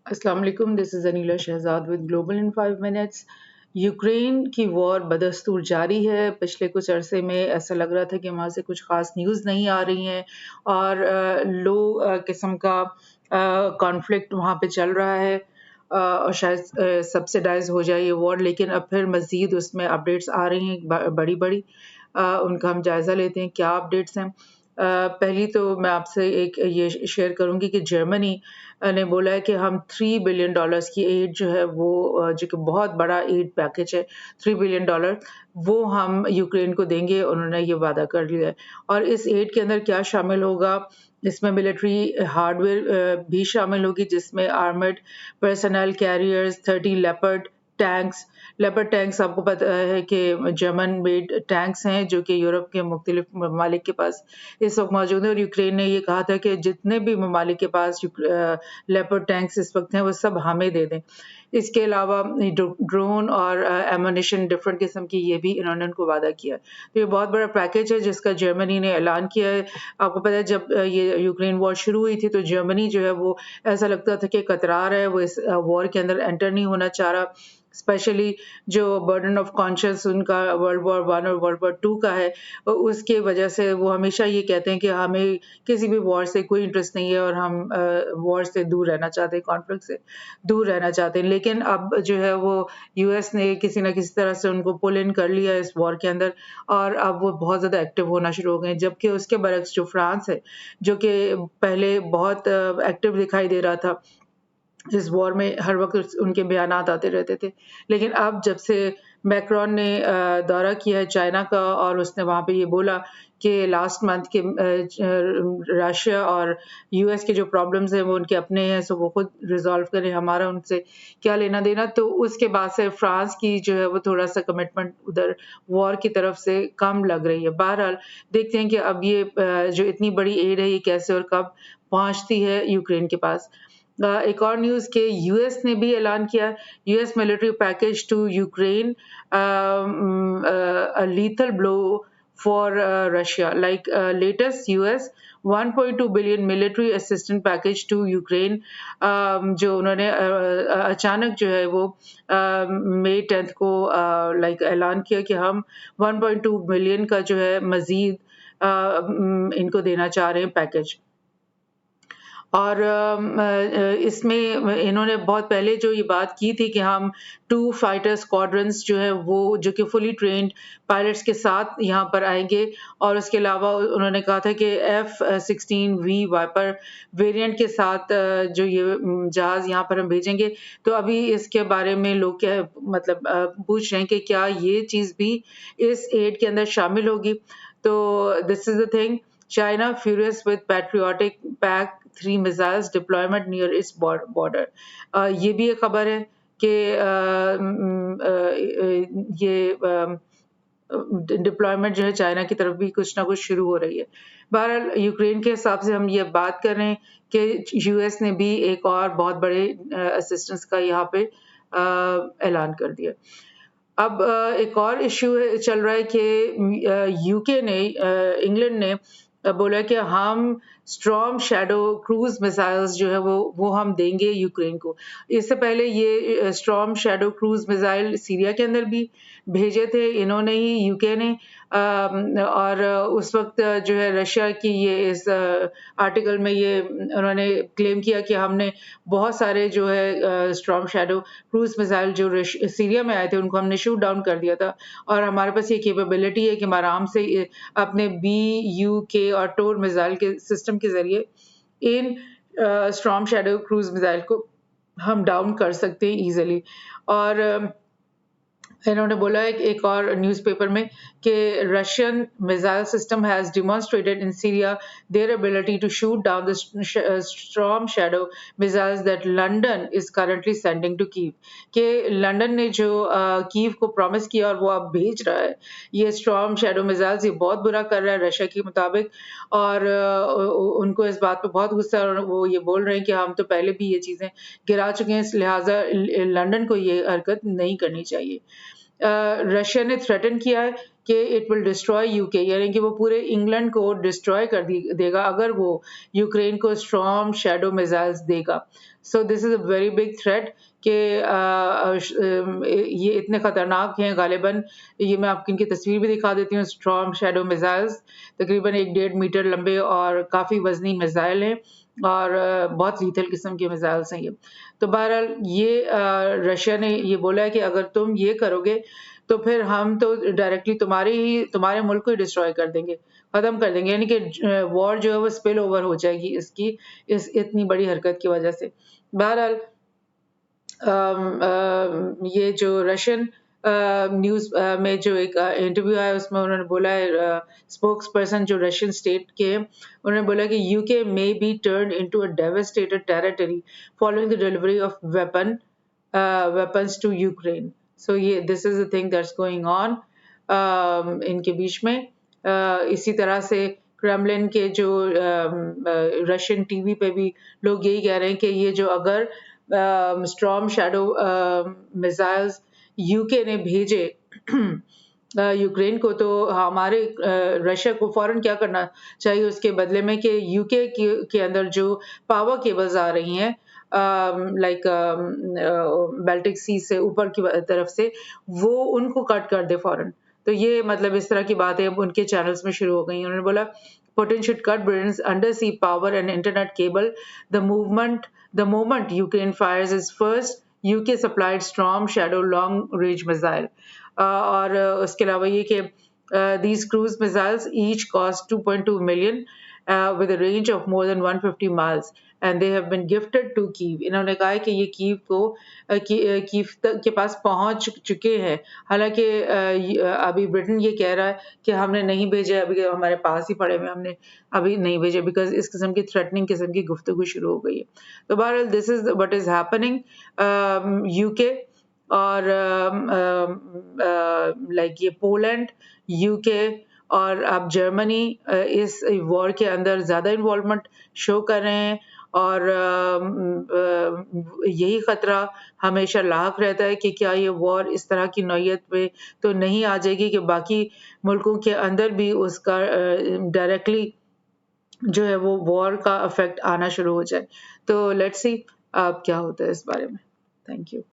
अस्सलाम वालेकुम, this is Aneela Shahzad with global in 5 minutes. Ukraine की वॉर बदस्तूर जारी है। पिछले कुछ अरसे में ऐसा लग रहा था कि वहाँ से कुछ ख़ास न्यूज़ नहीं आ रही हैं और लो किस्म का कॉन्फ्लिक्ट वहाँ पे चल रहा है और शायद सब्सिडाइज़ हो जाए ये वॉर, लेकिन अब फिर मज़ीद उसमें अपडेट्स आ रही हैं बड़ी-बड़ी। उनका हम जायज़ा लेते हैं, क्या अपडेट्स हैं। पहली तो मैं आपसे एक ये शेयर करूँगी कि जर्मनी ने बोला है कि हम $3 बिलियन की एड जो है वो जो कि बहुत बड़ा एड पैकेज है, $3 बिलियन वो हम यूक्रेन को देंगे। उन्होंने ये वादा कर लिया है और इस एड के अंदर क्या शामिल होगा, इसमें मिलिट्री हार्डवेयर भी शामिल होगी, जिसमें armoured personal carriers, 30 leopard tanks आपको पता है कि जर्मन मेड टैंक्स हैं जो कि यूरोप के मुख्तलिफ ममालिक के पास इस वक्त मौजूद है और यूक्रेन ने ये कहा था कि जितने भी ममालिक के पास लेपर्ड टैंक्स इस वक्त हैं वो सब हमें दे दें। इसके अलावा ड्रोन और एमुनिशन डिफरेंट किस्म की ये भी इन्होंने उनको वादा किया है। तो ये बहुत बड़ा पैकेज है जिसका जर्मनी ने ऐलान किया है। आपको पता है जब ये यूक्रेन वॉर शुरू हुई थी तो जर्मनी जो है वो ऐसा लगता था कि कतरा रहा है, वो इस वॉर के अंदर एंटर नहीं होना चाह रहा। स्पेशली जो बर्डन ऑफ कॉन्शियस उनका वर्ल्ड वॉर 1 और वर्ल्ड वॉर 2 का है, उसकी वजह से वो हमेशा ये कहते हैं कि हमें किसी भी वॉर से कोई इंटरेस्ट नहीं है और हम वॉर से दूर रहना चाहते हैं, कॉन्फ्लिक्ट से दूर रहना चाहते हैं। लेकिन अब जो है वो यूएस ने किसी न किसी तरह से उनको पुल इन कर लिया इस वॉर के अंदर और अब वो बहुत ज़्यादा एक्टिव होना शुरू हो गए हैं। जबकि उसके बरक्स जो फ्रांस है, जो कि पहले बहुत एक्टिव दिखाई दे रहा था इस वॉर में, हर वक़्त उनके बयानात आते रहते थे। लेकिन अब जब से मैक्रोन ने दौरा किया है चाइना का और उसने वहाँ पे ये बोला कि लास्ट मंथ के रशिया और यूएस के जो प्रॉब्लम्स हैं वो उनके अपने हैं, सो वो खुद रिज़ॉल्व करें, हमारा उनसे क्या लेना-देना। तो उसके बाद से फ्रांस की जो है वो थोड़ा-सा कमिटमेंट उधर वॉर की तरफ से कम लग रही है। बहरहाल देखते हैं कि अब ये जो इतनी बड़ी एड है ये कैसे और कब पहुँचती है यूक्रेन के पास। एक और न्यूज़ के यूएस ने भी ऐलान किया, US military package to Ukraine a lethal blow for Russia. Like latest US 1.2 billion military assistance package to Ukraine, जो उन्होंने अचानक जो है वो मई 10 को लाइक ऐलान किया कि हम 1.2 बिलियन का जो है मजीद इनको देना चाह रहे हैं पैकेज। और इसमें इन्होंने बहुत पहले जो ये बात की थी कि हम 2 फाइटर स्क्वाड्रंस जो है वो जो कि फुली ट्रेन्ड पायलट्स के साथ यहाँ पर आएँगे और उसके अलावा उन्होंने कहा था कि F-16V वाइपर वेरिएंट के साथ जो ये जहाज़ यहाँ पर हम भेजेंगे। तो अभी इसके बारे में लोग क्या मतलब पूछ रहे हैं कि क्या ये चीज़ भी इस एड के अंदर शामिल होगी? तो this is the thing, China furious with patriotic PAC-3 missiles deployment near its border। ये भी एक खबर है कि ये डिप्लॉयमेंट जो है चाइना की तरफ भी कुछ ना कुछ शुरू हो रही है। बहरहाल यूक्रेन के हिसाब से हम ये बात कर रहे हैं कि यूएस ने भी एक और बहुत बड़े असिस्टेंस का यहाँ पे ऐलान कर दिया। अब एक और इश्यू चल रहा है कि यूके ने इंग्लैंड ने बोला कि हम स्टॉर्म शैडो क्रूज मिसाइल्स जो है वो हम देंगे यूक्रेन को। इससे पहले ये storm shadow cruise missile Syria के अंदर भी भेजे थे इन्होंने ही, यूके ने। और उस वक्त जो है रशिया की ये इस आर्टिकल में ये उन्होंने क्लेम किया कि हमने बहुत सारे जो है स्टॉर्म शैडो क्रूज मिसाइल जो सीरिया में आए थे उनको हमने शूट डाउन कर दिया था और हमारे पास ये कैपेबिलिटी है कि हम आराम से अपने BUK और टोर मिसाइल के सिस्टम के ज़रिए इन स्टॉर्म शैडो क्रूज मिसाइल को हम डाउन कर सकते हैं ईज़िली। और इन्होंने बोला है एक और न्यूज़पेपर में कि Russian missile system has demonstrated in Syria their ability to shoot down the Storm Shadow missiles that London is currently sending to Kyiv. कि लंदन ने जो कीव को प्रॉमिस किया और वो अब भेज रहा है ये स्टॉर्म शैडो मिसाइल्स, ये बहुत बुरा कर रहा है रशिया के मुताबिक। और उनको इस बात पे बहुत गुस्सा है और वो ये बोल रहे हैं कि हम तो पहले भी ये चीज़ें गिरा चुके हैं, इस लिहाजा लंदन को ये हरकत नहीं करनी चाहिए। रशिया ने थ्रेटन किया है کہ اٹ ول ڈسٹرائے یو کے، یعنی کہ وہ پورے انگلینڈ کو ڈسٹرائے کر دے گا اگر وہ یوکرین کو اسٹرام شیڈو میزائلز دے گا. So this is a very big threat کہ یہ اتنے خطرناک ہیں. غالباً یہ میں آپ کو ان کی تصویر بھی دکھا دیتی ہوں. اسٹرام شیڈو میزائلز تقریباً 1.5 میٹر لمبے اور کافی وزنی میزائل ہیں اور بہت لیتھل قسم کے میزائلس ہیں یہ. تو بہرحال یہ رشیا نے یہ بولا ہے کہ اگر تم یہ کرو گے تو پھر ہم تو ڈائریکٹلی تمہارے ملک کو ہی ڈسٹروائے کر دیں گے، ختم کر دیں گے، یعنی کہ وار جو ہے وہ اسپل اوور ہو جائے گی اس اتنی بڑی حرکت کی وجہ سے. بہرحال یہ جو رشین نیوز میں جو ایک انٹرویو آیا اس میں انہوں نے بولا ہے، اسپوکس پرسن جو رشین اسٹیٹ کے، انہوں نے بولا کہ یو کے may be turned into a devastated territory following the delivery of weapons to Ukraine. So this is the thing that's going on ان کے بیچ میں. اسی طرح سے کرملن کے جو رشین ٹی وی پہ بھی لوگ یہی کہہ رہے ہیں کہ یہ جو اگر اسٹرام شیڈو میزائلز یو کے نے بھیجے یوکرین کو تو ہمارے رشیا کو فوراً کیا کرنا چاہیے اس کے بدلے میں کہ یو کے اندر جو پاور کیبلز آ رہی ہیں لائک بیلٹک سی سے اوپر کی طرف سے، وہ ان کو کٹ کر دے فوراً. تو یہ مطلب اس طرح کی باتیں اب ان کے چینلز میں شروع ہو گئی ہیں. انہوں نے بولا Putin should cut Britain's undersea power and internet cable the moment Ukraine fires its first UK supplied Storm Shadow long range missile. اور اس کے علاوہ یہ کہ these cruise missiles each cost 2.2 million with a range of more than 150 miles and they have been gifted to Kyiv. انہوں نے کہا ہے کہ یہ کیو کے پاس پہنچ چکے ہیں، حالانکہ ابھی برٹن یہ کہہ رہا ہے کہ ہم نے نہیں بھیجے، ابھی ہمارے پاس ہی پڑے ہوئے، ہم نے ابھی نہیں بھیجے بیکاز اس قسم کی تھریٹننگ قسم کی گفتگو شروع ہو گئی ہے. تو بہرحال this is what is happening. U K اور لائک یہ پولینڈ، یو کے اور اب جرمنی اس وار کے اندر زیادہ انوالومنٹ شو کر رہے ہیں اور یہی خطرہ ہمیشہ لاحق رہتا ہے کہ کیا یہ وار اس طرح کی نوعیت پہ تو نہیں آ جائے گی کہ باقی ملکوں کے اندر بھی اس کا ڈائریکٹلی جو ہے وہ وار کا افیکٹ آنا شروع ہو جائے. تو لیٹس سی اب کیا ہوتا ہے اس بارے میں. Thank you.